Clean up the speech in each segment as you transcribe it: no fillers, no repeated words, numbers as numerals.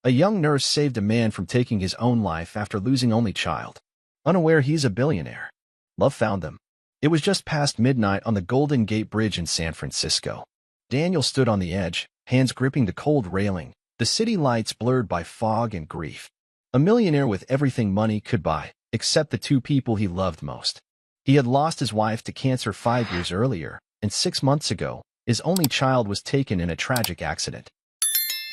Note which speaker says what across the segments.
Speaker 1: A young nurse saved a man from taking his own life after losing only child. Unaware he's a billionaire. Love found them. It was just past midnight on the Golden Gate Bridge in San Francisco. Daniel stood on the edge, hands gripping the cold railing, the city lights blurred by fog and grief. A millionaire with everything money could buy, except the two people he loved most. He had lost his wife to cancer 5 years earlier, and 6 months ago, his only child was taken in a tragic accident.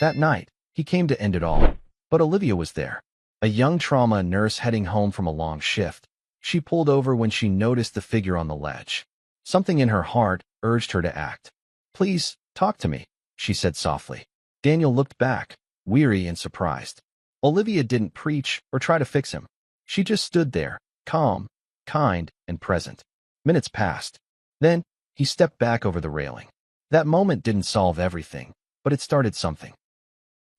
Speaker 1: That night, he came to end it all. But Olivia was there, a young trauma nurse heading home from a long shift. She pulled over when she noticed the figure on the ledge. Something in her heart urged her to act. "Please, talk to me," she said softly. Daniel looked back, weary and surprised. Olivia didn't preach or try to fix him. She just stood there, calm, kind, and present. Minutes passed. Then, he stepped back over the railing. That moment didn't solve everything, but it started something.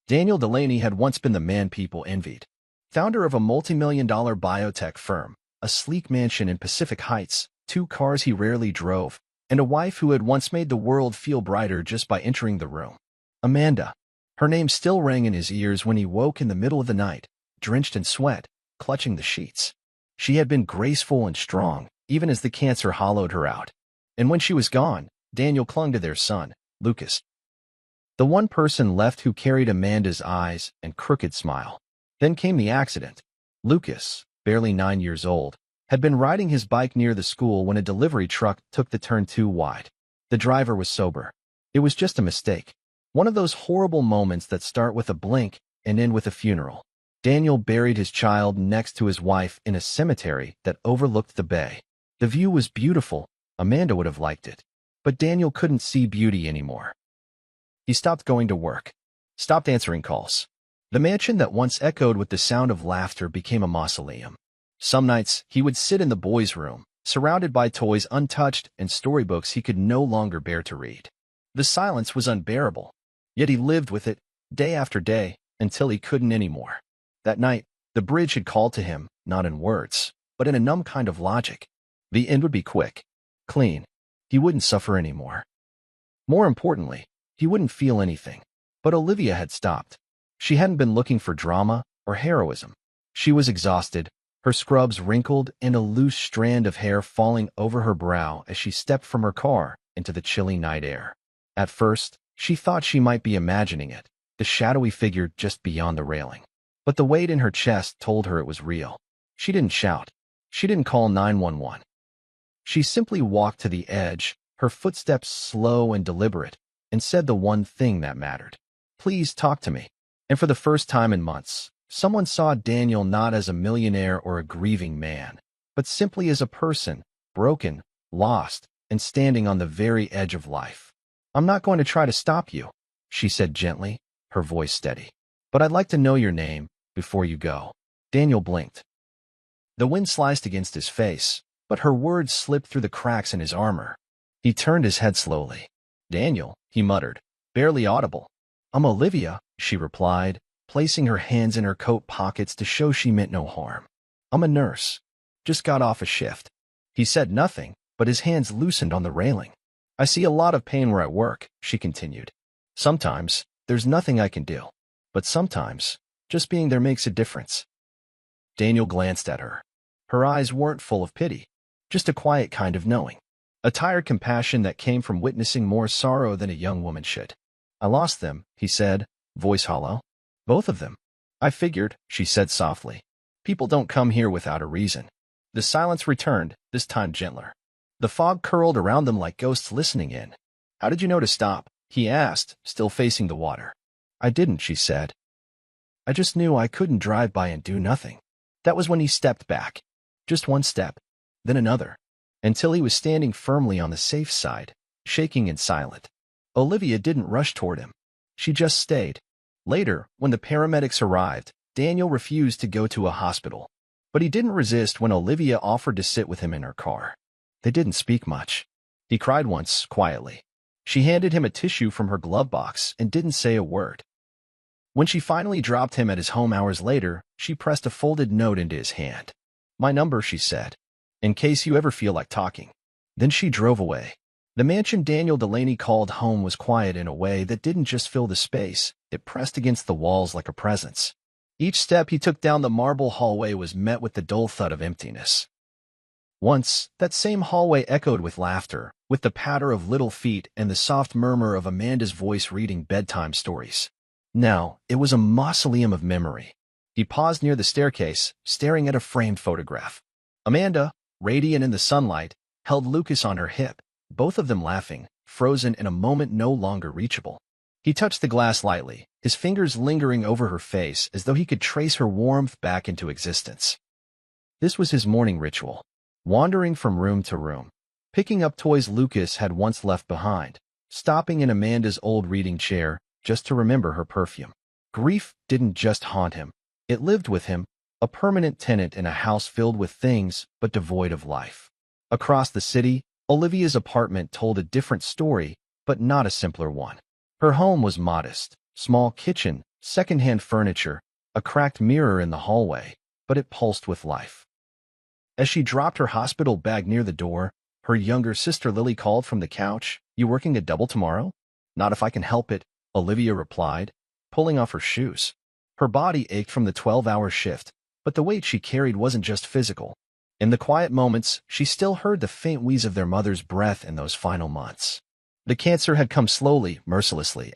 Speaker 1: Daniel Delaney had once been the man people envied. Founder of a multi-million-dollar biotech firm, a sleek mansion in Pacific Heights, 2 cars he rarely drove, and a wife who had once made the world feel brighter just by entering the room. Amanda. Her name still rang in his ears when he woke in the middle of the night, drenched in sweat, clutching the sheets. She had been graceful and strong, even as the cancer hollowed her out. And when she was gone, Daniel clung to their son, Lucas. The one person left who carried Amanda's eyes and crooked smile. Then came the accident. Lucas, barely 9 years old, had been riding his bike near the school when a delivery truck took the turn too wide. The driver was sober. It was just a mistake. One of those horrible moments that start with a blink and end with a funeral. Daniel buried his child next to his wife in a cemetery that overlooked the bay. The view was beautiful. Amanda would have liked it. But Daniel couldn't see beauty anymore. He stopped going to work, stopped answering calls. The mansion that once echoed with the sound of laughter became a mausoleum. Some nights, he would sit in the boys' room, surrounded by toys untouched and storybooks he could no longer bear to read. The silence was unbearable, yet he lived with it, day after day, until he couldn't anymore. That night, the bridge had called to him, not in words, but in a numb kind of logic. The end would be quick, clean. He wouldn't suffer anymore. More importantly, he wouldn't feel anything. But Olivia had stopped. She hadn't been looking for drama or heroism. She was exhausted, her scrubs wrinkled and a loose strand of hair falling over her brow as she stepped from her car into the chilly night air. At first, she thought she might be imagining it, the shadowy figure just beyond the railing. But the weight in her chest told her it was real. She didn't shout. She didn't call 911. She simply walked to the edge, her footsteps slow and deliberate, and said the one thing that mattered. "Please talk to me." And for the first time in months, someone saw Daniel not as a millionaire or a grieving man, but simply as a person, broken, lost, and standing on the very edge of life. "I'm not going to try to stop you," she said gently, her voice steady. "But I'd like to know your name before you go." Daniel blinked. The wind sliced against his face, but her words slipped through the cracks in his armor. He turned his head slowly. "Daniel," he muttered, barely audible. "I'm Olivia," she replied, placing her hands in her coat pockets to show she meant no harm. "I'm a nurse. Just got off a shift." He said nothing, but his hands loosened on the railing. "I see a lot of pain where I work," she continued. "Sometimes, there's nothing I can do. But sometimes, just being there makes a difference." Daniel glanced at her. Her eyes weren't full of pity, just a quiet kind of knowing. A tired compassion that came from witnessing more sorrow than a young woman should. "I lost them," he said, voice hollow. "Both of them." "I figured," she said softly. "People don't come here without a reason." The silence returned, this time gentler. The fog curled around them like ghosts listening in. "How did you know to stop?" he asked, still facing the water. "I didn't," she said. "I just knew I couldn't drive by and do nothing." That was when he stepped back. Just one step, then another, until he was standing firmly on the safe side, shaking and silent. Olivia didn't rush toward him. She just stayed. Later, when the paramedics arrived, Daniel refused to go to a hospital. But he didn't resist when Olivia offered to sit with him in her car. They didn't speak much. He cried once, quietly. She handed him a tissue from her glove box and didn't say a word. When she finally dropped him at his home hours later, she pressed a folded note into his hand. "My number," she said, "in case you ever feel like talking." Then she drove away. The mansion Daniel Delaney called home was quiet in a way that didn't just fill the space, it pressed against the walls like a presence. Each step he took down the marble hallway was met with the dull thud of emptiness. Once, that same hallway echoed with laughter, with the patter of little feet and the soft murmur of Amanda's voice reading bedtime stories. Now, it was a mausoleum of memory. He paused near the staircase, staring at a framed photograph. Amanda, radiant in the sunlight, held Lucas on her hip, both of them laughing, frozen in a moment no longer reachable. He touched the glass lightly, his fingers lingering over her face as though he could trace her warmth back into existence. This was his morning ritual, wandering from room to room, picking up toys Lucas had once left behind, stopping in Amanda's old reading chair just to remember her perfume. Grief didn't just haunt him, it lived with him, a permanent tenant in a house filled with things but devoid of life. Across the city, Olivia's apartment told a different story, but not a simpler one. Her home was modest, small kitchen, second-hand furniture, a cracked mirror in the hallway, but it pulsed with life. As she dropped her hospital bag near the door, her younger sister Lily called from the couch, "You working a double tomorrow?" "Not if I can help it," Olivia replied, pulling off her shoes. Her body ached from the 12-hour shift, but the weight she carried wasn't just physical. In the quiet moments, she still heard the faint wheeze of their mother's breath in those final months. The cancer had come slowly, mercilessly,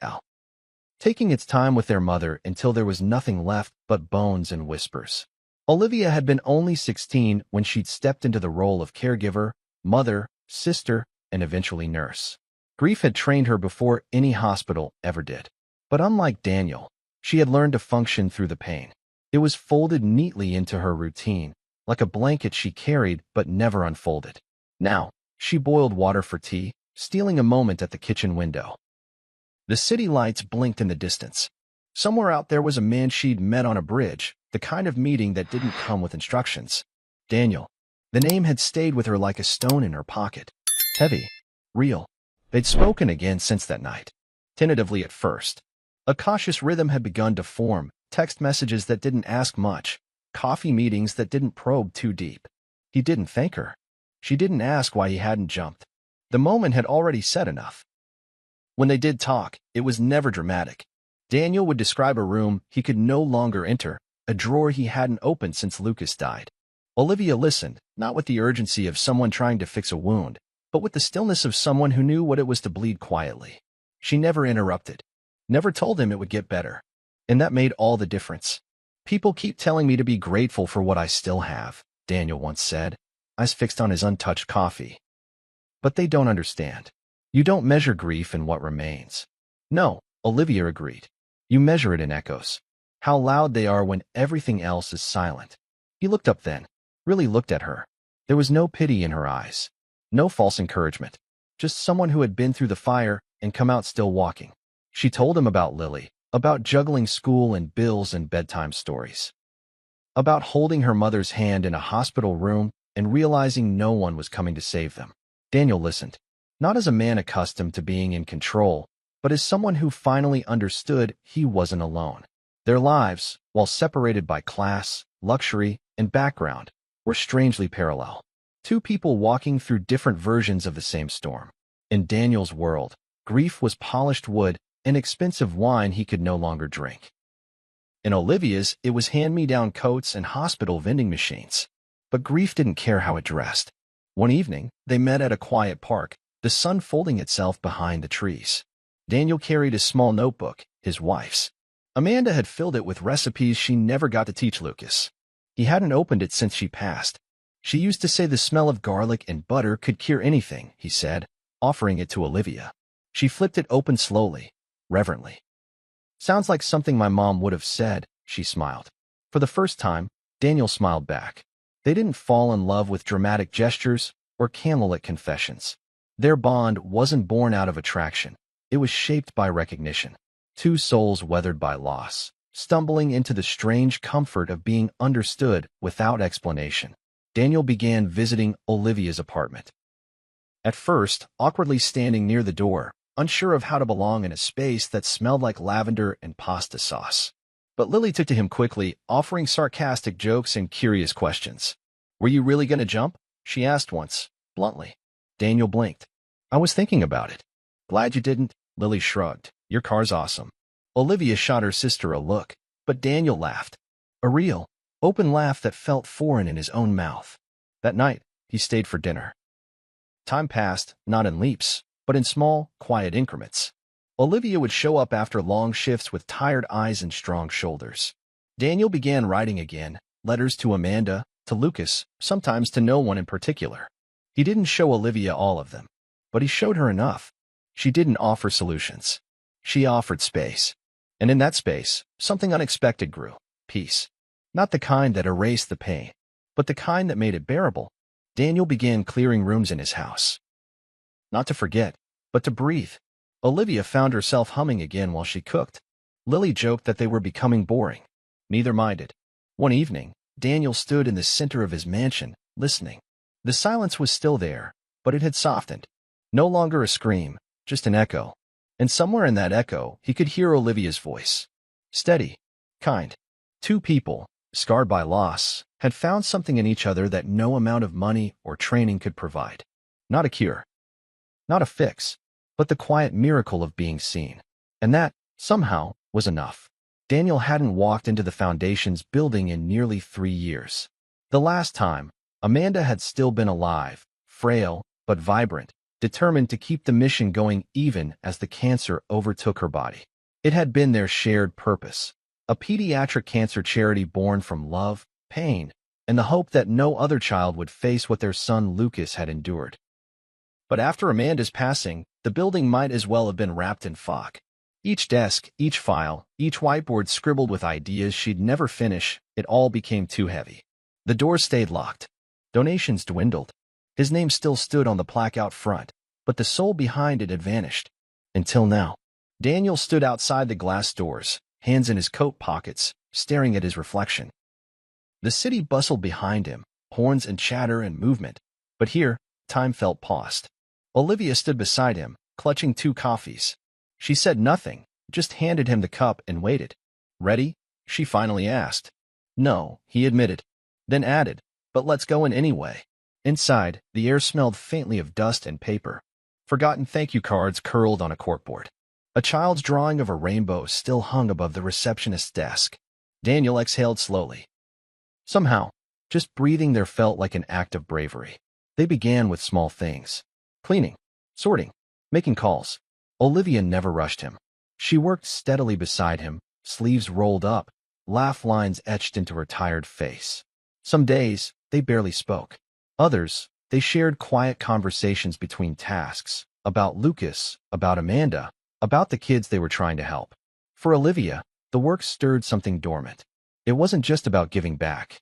Speaker 1: taking its time with their mother until there was nothing left but bones and whispers. Olivia had been only 16 when she'd stepped into the role of caregiver, mother, sister, and eventually nurse. Grief had trained her before any hospital ever did. But unlike Daniel, she had learned to function through the pain. It was folded neatly into her routine, like a blanket she carried but never unfolded. Now, she boiled water for tea, stealing a moment at the kitchen window. The city lights blinked in the distance. Somewhere out there was a man she'd met on a bridge, the kind of meeting that didn't come with instructions. Daniel. The name had stayed with her like a stone in her pocket. Heavy. Real. They'd spoken again since that night. Tentatively at first. A cautious rhythm had begun to form, text messages that didn't ask much, coffee meetings that didn't probe too deep. He didn't thank her. She didn't ask why he hadn't jumped. The moment had already said enough. When they did talk, it was never dramatic. Daniel would describe a room he could no longer enter, a drawer he hadn't opened since Lucas died. Olivia listened, not with the urgency of someone trying to fix a wound, but with the stillness of someone who knew what it was to bleed quietly. She never interrupted, never told him it would get better. And that made all the difference. "People keep telling me to be grateful for what I still have," Daniel once said, eyes fixed on his untouched coffee. "But they don't understand. You don't measure grief in what remains." "No," Olivia agreed. "You measure it in echoes. How loud they are when everything else is silent." He looked up then, really looked at her. There was no pity in her eyes, no false encouragement, just someone who had been through the fire and come out still walking. She told him about Lily, about juggling school and bills and bedtime stories, about holding her mother's hand in a hospital room and realizing no one was coming to save them. Daniel listened, not as a man accustomed to being in control, but as someone who finally understood he wasn't alone. Their lives, while separated by class, luxury, and background, were strangely parallel. Two people walking through different versions of the same storm. In Daniel's world, grief was polished wood and expensive wine he could no longer drink. In Olivia's, it was hand-me-down coats and hospital vending machines. But grief didn't care how it dressed. One evening, they met at a quiet park, the sun folding itself behind the trees. Daniel carried a small notebook, his wife's. Amanda had filled it with recipes she never got to teach Lucas. He hadn't opened it since she passed. She used to say the smell of garlic and butter could cure anything, he said, offering it to Olivia. She flipped it open slowly, reverently. "Sounds like something my mom would have said," she smiled. For the first time, Daniel smiled back. They didn't fall in love with dramatic gestures or candlelit confessions. Their bond wasn't born out of attraction. It was shaped by recognition. Two souls weathered by loss, stumbling into the strange comfort of being understood without explanation. Daniel began visiting Olivia's apartment. At first, awkwardly standing near the door, unsure of how to belong in a space that smelled like lavender and pasta sauce. But Lily took to him quickly, offering sarcastic jokes and curious questions. "Were you really going to jump?" she asked once, bluntly. Daniel blinked. I was thinking about it. Glad you didn't, Lily shrugged. Your car's awesome. Olivia shot her sister a look, but Daniel laughed. A real, open laugh that felt foreign in his own mouth. That night, he stayed for dinner. Time passed, not in leaps, but in small, quiet increments. Olivia would show up after long shifts with tired eyes and strong shoulders. Daniel began writing again, letters to Amanda, to Lucas, sometimes to no one in particular. He didn't show Olivia all of them, but he showed her enough. She didn't offer solutions. She offered space. And in that space, something unexpected grew. Peace. Not the kind that erased the pain, but the kind that made it bearable. Daniel began clearing rooms in his house. Not to forget, but to breathe. Olivia found herself humming again while she cooked. Lily joked that they were becoming boring. Neither minded. One evening, Daniel stood in the center of his mansion, listening. The silence was still there, but it had softened. No longer a scream, just an echo. And somewhere in that echo, he could hear Olivia's voice. Steady. Kind. Two people, scarred by loss, had found something in each other that no amount of money or training could provide. Not a cure. Not a fix, but the quiet miracle of being seen. And that, somehow, was enough. Daniel hadn't walked into the Foundation's building in nearly 3 years. The last time, Amanda had still been alive, frail, but vibrant, determined to keep the mission going even as the cancer overtook her body. It had been their shared purpose, a pediatric cancer charity born from love, pain, and the hope that no other child would face what their son Lucas had endured. But after Amanda's passing, the building might as well have been wrapped in fog. Each desk, each file, each whiteboard scribbled with ideas she'd never finish, it all became too heavy. The doors stayed locked. Donations dwindled. His name still stood on the plaque out front, but the soul behind it had vanished. Until now. Daniel stood outside the glass doors, hands in his coat pockets, staring at his reflection. The city bustled behind him, horns and chatter and movement. But here, time felt paused. Olivia stood beside him, clutching 2 coffees. She said nothing, just handed him the cup and waited. Ready? She finally asked. No, he admitted. Then added, but let's go in anyway. Inside, the air smelled faintly of dust and paper. Forgotten thank you cards curled on a corkboard. A child's drawing of a rainbow still hung above the receptionist's desk. Daniel exhaled slowly. Somehow, just breathing there felt like an act of bravery. They began with small things. Cleaning, sorting, making calls. Olivia never rushed him. She worked steadily beside him, sleeves rolled up, laugh lines etched into her tired face. Some days, they barely spoke. Others, they shared quiet conversations between tasks, about Lucas, about Amanda, about the kids they were trying to help. For Olivia, the work stirred something dormant. It wasn't just about giving back.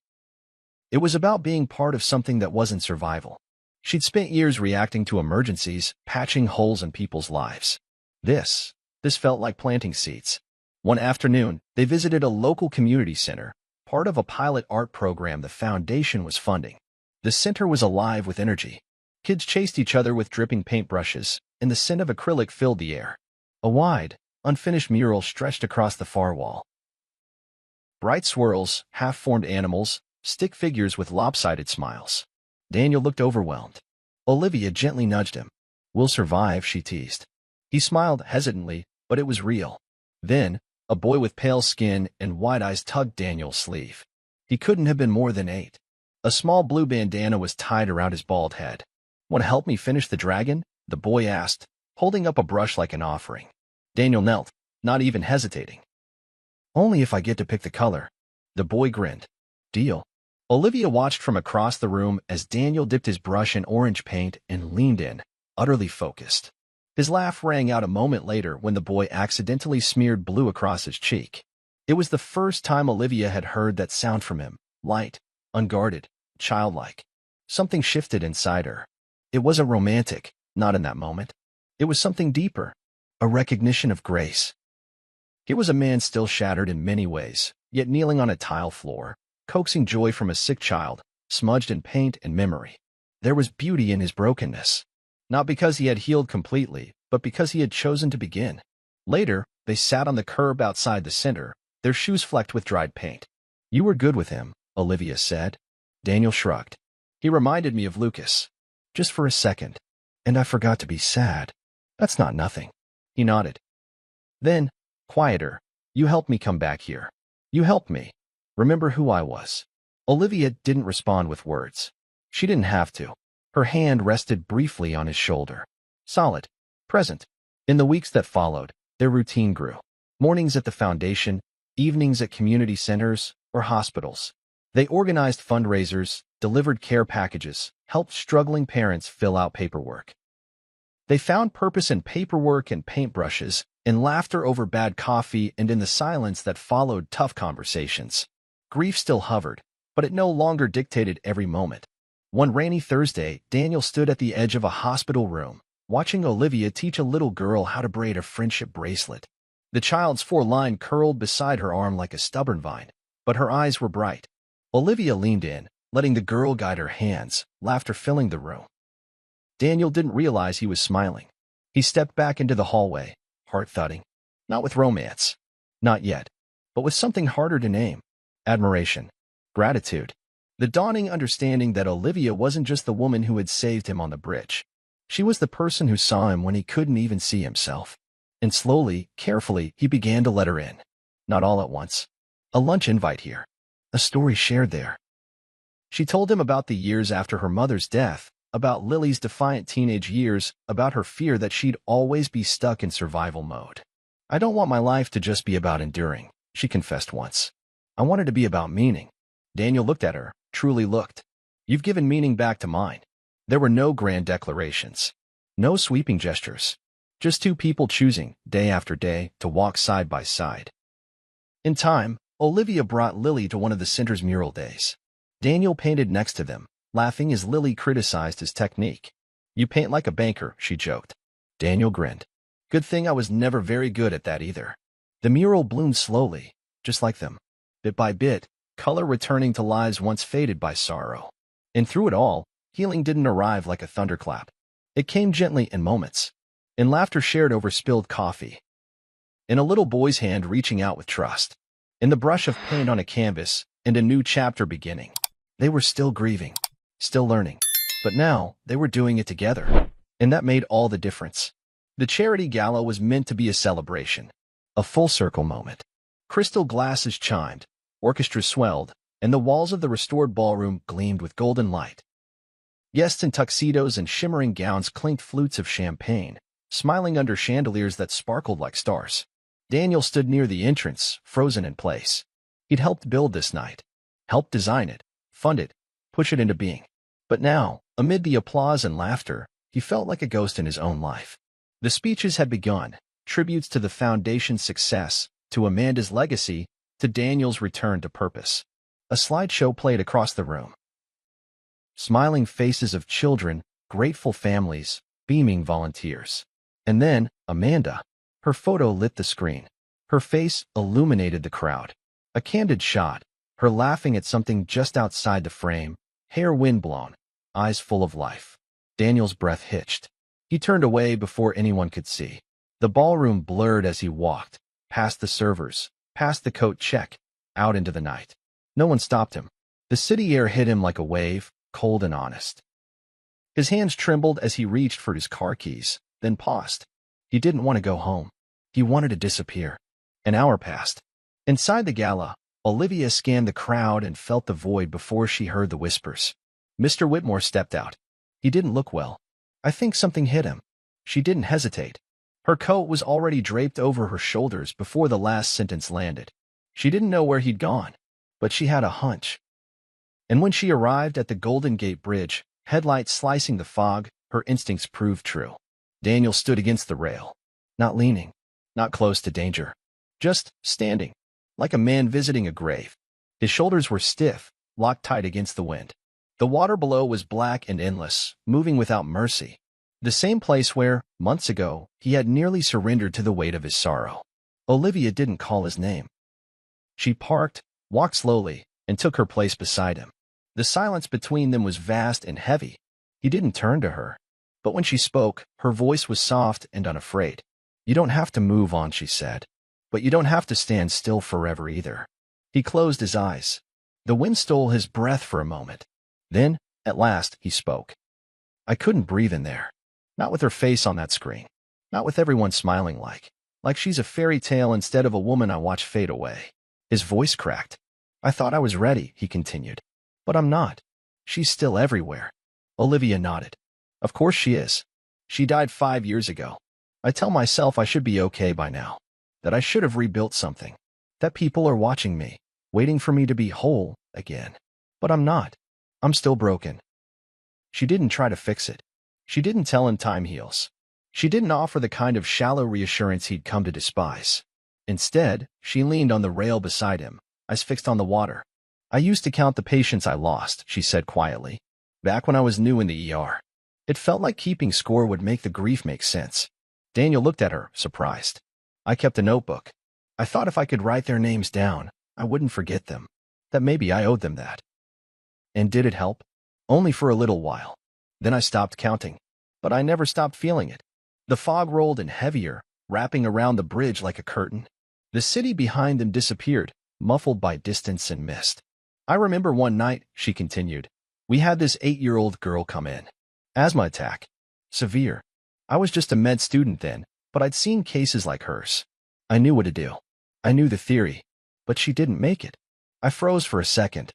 Speaker 1: It was about being part of something that wasn't survival. She'd spent years reacting to emergencies, patching holes in people's lives. This felt like planting seeds. One afternoon, they visited a local community center, part of a pilot art program the foundation was funding. The center was alive with energy. Kids chased each other with dripping paintbrushes, and the scent of acrylic filled the air. A wide, unfinished mural stretched across the far wall. Bright swirls, half-formed animals, stick figures with lopsided smiles. Daniel looked overwhelmed. Olivia gently nudged him. We'll survive, she teased. He smiled hesitantly, but it was real. Then, a boy with pale skin and wide eyes tugged Daniel's sleeve. He couldn't have been more than 8. A small blue bandana was tied around his bald head. Want to help me finish the dragon? The boy asked, holding up a brush like an offering. Daniel knelt, not even hesitating. Only if I get to pick the color. The boy grinned. Deal. Olivia watched from across the room as Daniel dipped his brush in orange paint and leaned in, utterly focused. His laugh rang out a moment later when the boy accidentally smeared blue across his cheek. It was the first time Olivia had heard that sound from him, light, unguarded, childlike. Something shifted inside her. It wasn't romantic, not in that moment. It was something deeper, a recognition of grace. Here was a man still shattered in many ways, yet kneeling on a tile floor, coaxing joy from a sick child, smudged in paint and memory. There was beauty in his brokenness. Not because he had healed completely, but because he had chosen to begin. Later, they sat on the curb outside the center, their shoes flecked with dried paint. You were good with him, Olivia said. Daniel shrugged. He reminded me of Lucas. Just for a second. And I forgot to be sad. That's not nothing. He nodded. Then, quieter, you helped me come back here. You helped me. Remember who I was. Olivia didn't respond with words. She didn't have to. Her hand rested briefly on his shoulder. Solid. Present. In the weeks that followed, their routine grew. Mornings at the foundation, evenings at community centers or hospitals. They organized fundraisers, delivered care packages, helped struggling parents fill out paperwork. They found purpose in paperwork and paintbrushes, in laughter over bad coffee, and in the silence that followed tough conversations. Grief still hovered, but it no longer dictated every moment. One rainy Thursday, Daniel stood at the edge of a hospital room, watching Olivia teach a little girl how to braid a friendship bracelet. The child's foreline curled beside her arm like a stubborn vine, but her eyes were bright. Olivia leaned in, letting the girl guide her hands, laughter filling the room. Daniel didn't realize he was smiling. He stepped back into the hallway, heart thudding. Not with romance. Not yet. But with something harder to name. Admiration. Gratitude. The dawning understanding that Olivia wasn't just the woman who had saved him on the bridge. She was the person who saw him when he couldn't even see himself. And slowly, carefully, he began to let her in. Not all at once. A lunch invite here. A story shared there. She told him about the years after her mother's death, about Lily's defiant teenage years, about her fear that she'd always be stuck in survival mode. I don't want my life to just be about enduring, she confessed once. I want it to be about meaning. Daniel looked at her, truly looked. You've given meaning back to mine. There were no grand declarations. No sweeping gestures. Just two people choosing, day after day, to walk side by side. In time, Olivia brought Lily to one of the center's mural days. Daniel painted next to them, laughing as Lily criticized his technique. You paint like a banker, she joked. Daniel grinned. Good thing I was never very good at that either. The mural bloomed slowly, just like them. Bit by bit, color returning to lives once faded by sorrow. And through it all, healing didn't arrive like a thunderclap. It came gently in moments. In laughter shared over spilled coffee. In a little boy's hand reaching out with trust. In the brush of paint on a canvas, and a new chapter beginning. They were still grieving, still learning. But now, they were doing it together. And that made all the difference. The charity gala was meant to be a celebration. A full-circle moment. Crystal glasses chimed, orchestras swelled, and the walls of the restored ballroom gleamed with golden light. Guests in tuxedos and shimmering gowns clinked flutes of champagne, smiling under chandeliers that sparkled like stars. Daniel stood near the entrance, frozen in place. He'd helped build this night, helped design it, fund it, push it into being. But now, amid the applause and laughter, he felt like a ghost in his own life. The speeches had begun, tributes to the foundation's success, to Amanda's legacy, to Daniel's return to purpose. A slideshow played across the room. Smiling faces of children, grateful families, beaming volunteers. And then, Amanda. Her photo lit the screen. Her face illuminated the crowd. A candid shot, her laughing at something just outside the frame, hair windblown, eyes full of life. Daniel's breath hitched. He turned away before anyone could see. The ballroom blurred as he walked, past the servers, past the coat check, out into the night. No one stopped him. The city air hit him like a wave, cold and honest. His hands trembled as he reached for his car keys, then paused. He didn't want to go home. He wanted to disappear. An hour passed. Inside the gala, Olivia scanned the crowd and felt the void before she heard the whispers. Mr. Whitmore stepped out. He didn't look well. I think something hit him. She didn't hesitate. Her coat was already draped over her shoulders before the last sentence landed. She didn't know where he'd gone, but she had a hunch. And when she arrived at the Golden Gate Bridge, headlights slicing the fog, her instincts proved true. Daniel stood against the rail, not leaning, not close to danger, just standing, like a man visiting a grave. His shoulders were stiff, locked tight against the wind. The water below was black and endless, moving without mercy. The same place where, months ago, he had nearly surrendered to the weight of his sorrow. Olivia didn't call his name. She parked, walked slowly, and took her place beside him. The silence between them was vast and heavy. He didn't turn to her. But when she spoke, her voice was soft and unafraid. You don't have to move on, she said. But you don't have to stand still forever either. He closed his eyes. The wind stole his breath for a moment. Then, at last, he spoke. I couldn't breathe in there. Not with her face on that screen. Not with everyone smiling like she's a fairy tale instead of a woman I watch fade away. His voice cracked. I thought I was ready, he continued. But I'm not. She's still everywhere. Olivia nodded. Of course she is. She died 5 years ago. I tell myself I should be okay by now. That I should have rebuilt something. That people are watching me, waiting for me to be whole again. But I'm not. I'm still broken. She didn't try to fix it. She didn't tell him time heals. She didn't offer the kind of shallow reassurance he'd come to despise. Instead, she leaned on the rail beside him, eyes fixed on the water. I used to count the patients I lost, she said quietly. Back when I was new in the ER. It felt like keeping score would make the grief make sense. Daniel looked at her, surprised. I kept a notebook. I thought if I could write their names down, I wouldn't forget them. That maybe I owed them that. And did it help? Only for a little while. Then I stopped counting. But I never stopped feeling it. The fog rolled in heavier, wrapping around the bridge like a curtain. The city behind them disappeared, muffled by distance and mist. I remember one night, she continued. We had this 8-year-old girl come in. Asthma attack. Severe. I was just a med student then, but I'd seen cases like hers. I knew what to do. I knew the theory. But she didn't make it. I froze for a second.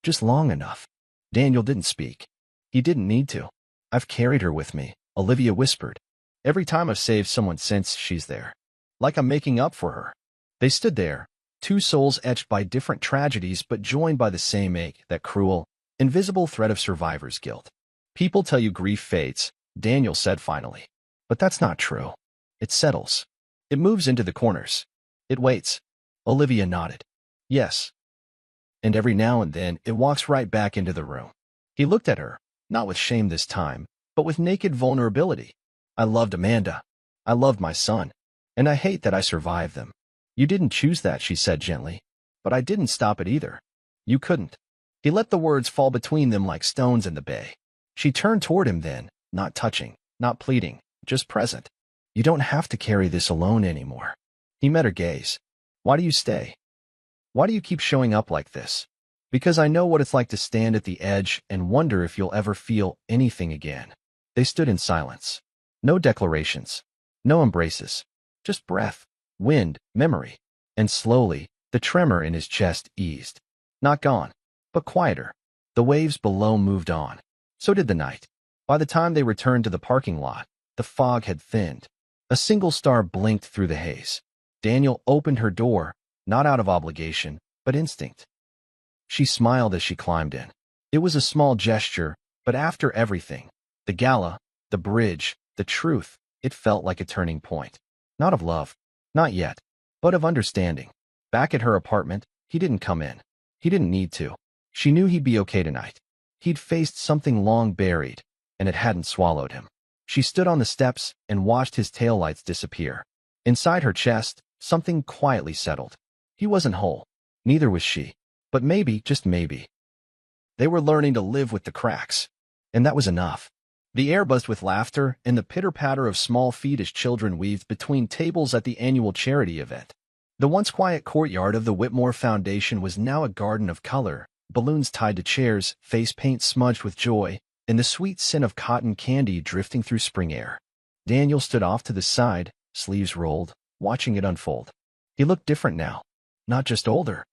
Speaker 1: Just long enough. Daniel didn't speak. He didn't need to. I've carried her with me, Olivia whispered. Every time I've saved someone since, she's there. Like I'm making up for her. They stood there, two souls etched by different tragedies but joined by the same ache, that cruel, invisible thread of survivor's guilt. People tell you grief fades, Daniel said finally. But that's not true. It settles. It moves into the corners. It waits. Olivia nodded. Yes. And every now and then, it walks right back into the room. He looked at her, not with shame this time, but with naked vulnerability. I loved Amanda. I loved my son. And I hate that I survived them. You didn't choose that, she said gently. But I didn't stop it either. You couldn't. He let the words fall between them like stones in the bay. She turned toward him then, not touching, not pleading, just present. You don't have to carry this alone anymore. He met her gaze. Why do you stay? Why do you keep showing up like this? Because I know what it's like to stand at the edge and wonder if you'll ever feel anything again. They stood in silence. No declarations. No embraces. Just breath, wind, memory. And slowly, the tremor in his chest eased. Not gone, but quieter. The waves below moved on. So did the night. By the time they returned to the parking lot, the fog had thinned. A single star blinked through the haze. Daniel opened her door, not out of obligation, but instinct. She smiled as she climbed in. It was a small gesture, but after everything, the gala, the bridge, the truth, it felt like a turning point. Not of love, not yet, but of understanding. Back at her apartment, he didn't come in. He didn't need to. She knew he'd be okay tonight. He'd faced something long buried, and it hadn't swallowed him. She stood on the steps and watched his taillights disappear. Inside her chest, something quietly settled. He wasn't whole. Neither was she. But maybe, just maybe, they were learning to live with the cracks. And that was enough. The air buzzed with laughter and the pitter-patter of small feet as children weaved between tables at the annual charity event. The once quiet courtyard of the Whitmore Foundation was now a garden of color, balloons tied to chairs, face paint smudged with joy, and the sweet scent of cotton candy drifting through spring air. Daniel stood off to the side, sleeves rolled, watching it unfold. He looked different now. Not just older.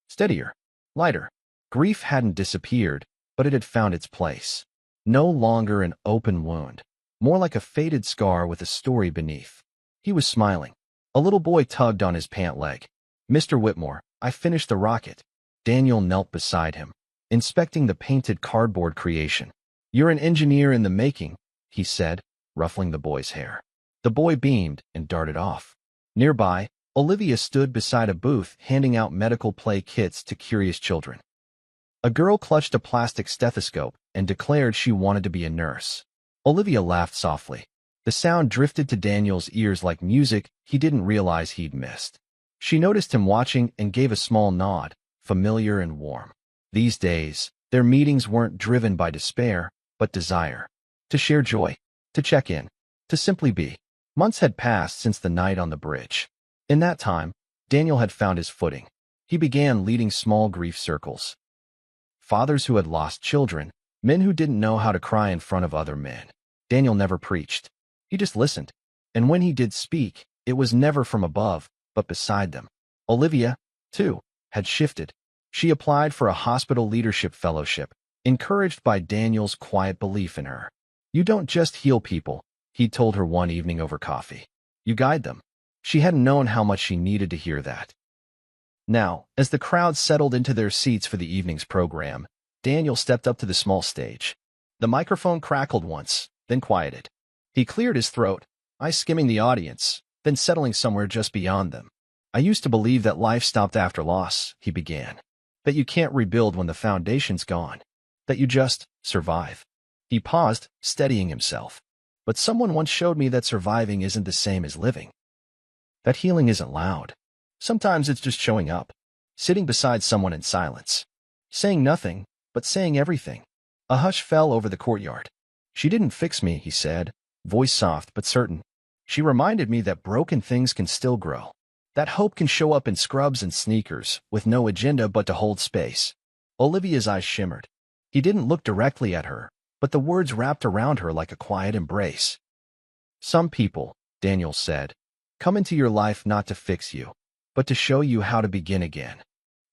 Speaker 1: Steadier. Lighter. Grief hadn't disappeared, but it had found its place. No longer an open wound. More like a faded scar with a story beneath. He was smiling. A little boy tugged on his pant leg. Mr. Whitmore, I finished the rocket. Daniel knelt beside him, inspecting the painted cardboard creation. You're an engineer in the making, he said, ruffling the boy's hair. The boy beamed and darted off. Nearby, Olivia stood beside a booth handing out medical play kits to curious children. A girl clutched a plastic stethoscope and declared she wanted to be a nurse. Olivia laughed softly. The sound drifted to Daniel's ears like music he didn't realize he'd missed. She noticed him watching and gave a small nod, familiar and warm. These days, their meetings weren't driven by despair, but desire. To share joy, to check in, to simply be. Months had passed since the night on the bridge. In that time, Daniel had found his footing. He began leading small grief circles. Fathers who had lost children, men who didn't know how to cry in front of other men. Daniel never preached. He just listened. And when he did speak, it was never from above, but beside them. Olivia, too, had shifted. She applied for a hospital leadership fellowship, encouraged by Daniel's quiet belief in her. You don't just heal people, he told her one evening over coffee. You guide them. She hadn't known how much she needed to hear that. Now, as the crowd settled into their seats for the evening's program, Daniel stepped up to the small stage. The microphone crackled once, then quieted. He cleared his throat, eyes skimming the audience, then settling somewhere just beyond them. I used to believe that life stopped after loss, he began. That you can't rebuild when the foundation's gone. That you just survive. He paused, steadying himself. But someone once showed me that surviving isn't the same as living. That healing isn't loud. Sometimes it's just showing up, sitting beside someone in silence, saying nothing, but saying everything. A hush fell over the courtyard. She didn't fix me, he said, voice soft but certain. She reminded me that broken things can still grow. That hope can show up in scrubs and sneakers, with no agenda but to hold space. Olivia's eyes shimmered. He didn't look directly at her, but the words wrapped around her like a quiet embrace. Some people, Daniel said, come into your life not to fix you, but to show you how to begin again.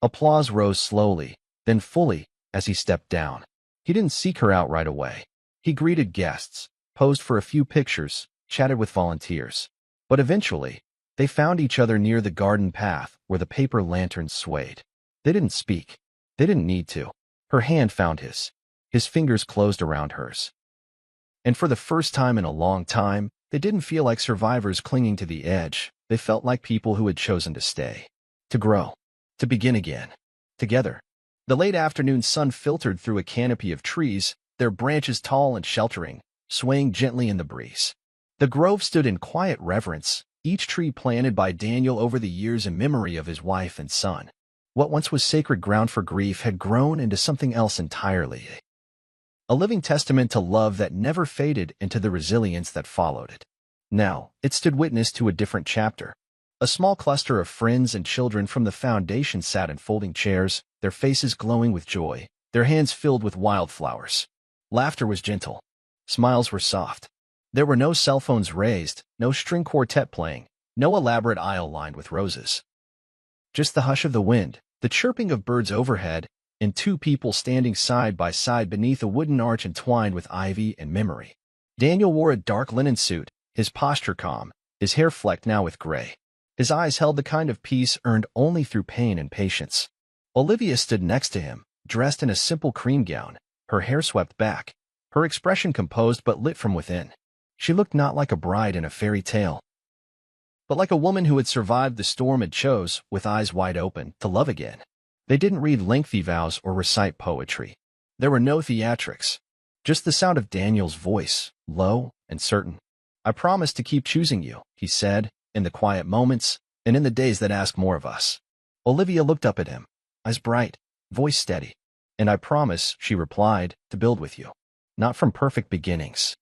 Speaker 1: Applause rose slowly, then fully, as he stepped down. He didn't seek her out right away. He greeted guests, posed for a few pictures, chatted with volunteers. But eventually, they found each other near the garden path where the paper lanterns swayed. They didn't speak. They didn't need to. Her hand found his. His fingers closed around hers. And for the first time in a long time, they didn't feel like survivors clinging to the edge. They felt like people who had chosen to stay, to grow, to begin again, together. The late afternoon sun filtered through a canopy of trees, their branches tall and sheltering, swaying gently in the breeze. The grove stood in quiet reverence, each tree planted by Daniel over the years in memory of his wife and son. What once was sacred ground for grief had grown into something else entirely. A living testament to love that never faded into the resilience that followed it. Now, it stood witness to a different chapter. A small cluster of friends and children from the foundation sat in folding chairs, their faces glowing with joy, their hands filled with wildflowers. Laughter was gentle. Smiles were soft. There were no cell phones raised, no string quartet playing, no elaborate aisle lined with roses. Just the hush of the wind, the chirping of birds overhead, and two people standing side by side beneath a wooden arch entwined with ivy and memory. Daniel wore a dark linen suit, his posture calm, his hair flecked now with gray. His eyes held the kind of peace earned only through pain and patience. Olivia stood next to him, dressed in a simple cream gown, her hair swept back, her expression composed but lit from within. She looked not like a bride in a fairy tale, but like a woman who had survived the storm and chose, with eyes wide open, to love again. They didn't read lengthy vows or recite poetry. There were no theatrics, just the sound of Daniel's voice, low and certain. I promise to keep choosing you, he said, in the quiet moments and in the days that ask more of us. Olivia looked up at him, eyes bright, voice steady. And I promise, she replied, to build with you. Not from perfect beginnings,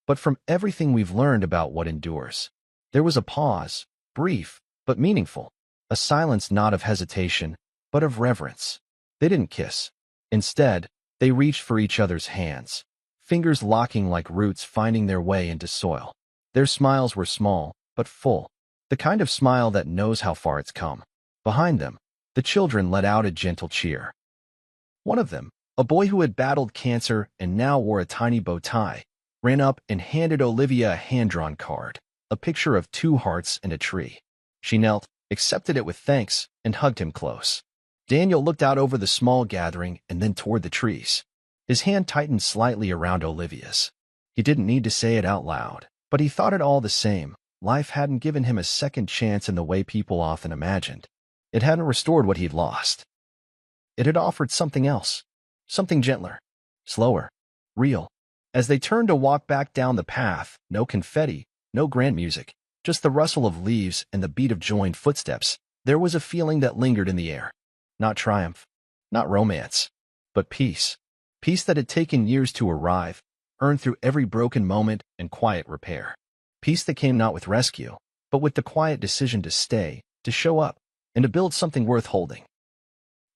Speaker 1: but from everything we've learned about what endures. There was a pause, brief, but meaningful. A silence not of hesitation, but of reverence. They didn't kiss. Instead, they reached for each other's hands, fingers locking like roots finding their way into soil. Their smiles were small, but full. The kind of smile that knows how far it's come. Behind them, the children let out a gentle cheer. One of them, a boy who had battled cancer and now wore a tiny bow tie, ran up and handed Olivia a hand-drawn card, a picture of two hearts and a tree. She knelt, accepted it with thanks, and hugged him close. Daniel looked out over the small gathering and then toward the trees. His hand tightened slightly around Olivia's. He didn't need to say it out loud, but he thought it all the same. Life hadn't given him a second chance in the way people often imagined. It hadn't restored what he'd lost. It had offered something else, something gentler, slower, real. As they turned to walk back down the path, no confetti, no grand music, just the rustle of leaves and the beat of joined footsteps, there was a feeling that lingered in the air. Not triumph, not romance, but peace. Peace that had taken years to arrive, earned through every broken moment and quiet repair. Peace that came not with rescue, but with the quiet decision to stay, to show up, and to build something worth holding.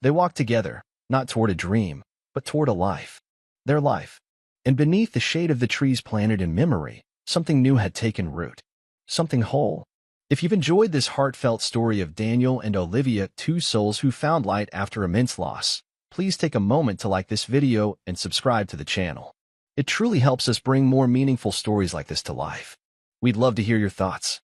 Speaker 1: They walked together, not toward a dream, but toward a life. Their life. And beneath the shade of the trees planted in memory, something new had taken root. Something whole. If you've enjoyed this heartfelt story of Daniel and Olivia, two souls who found light after immense loss, please take a moment to like this video and subscribe to the channel. It truly helps us bring more meaningful stories like this to life. We'd love to hear your thoughts.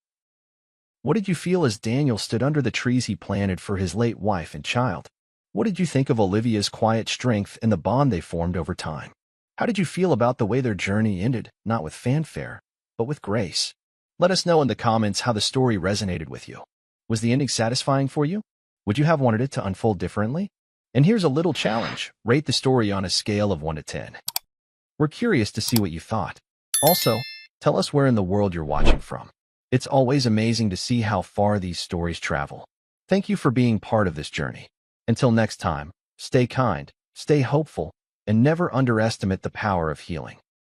Speaker 1: What did you feel as Daniel stood under the trees he planted for his late wife and child? What did you think of Olivia's quiet strength and the bond they formed over time? How did you feel about the way their journey ended, not with fanfare, but with grace? Let us know in the comments how the story resonated with you. Was the ending satisfying for you? Would you have wanted it to unfold differently? And here's a little challenge. Rate the story on a scale of 1 to 10. We're curious to see what you thought. Also, tell us where in the world you're watching from. It's always amazing to see how far these stories travel. Thank you for being part of this journey. Until next time, stay kind, stay hopeful, and never underestimate the power of healing.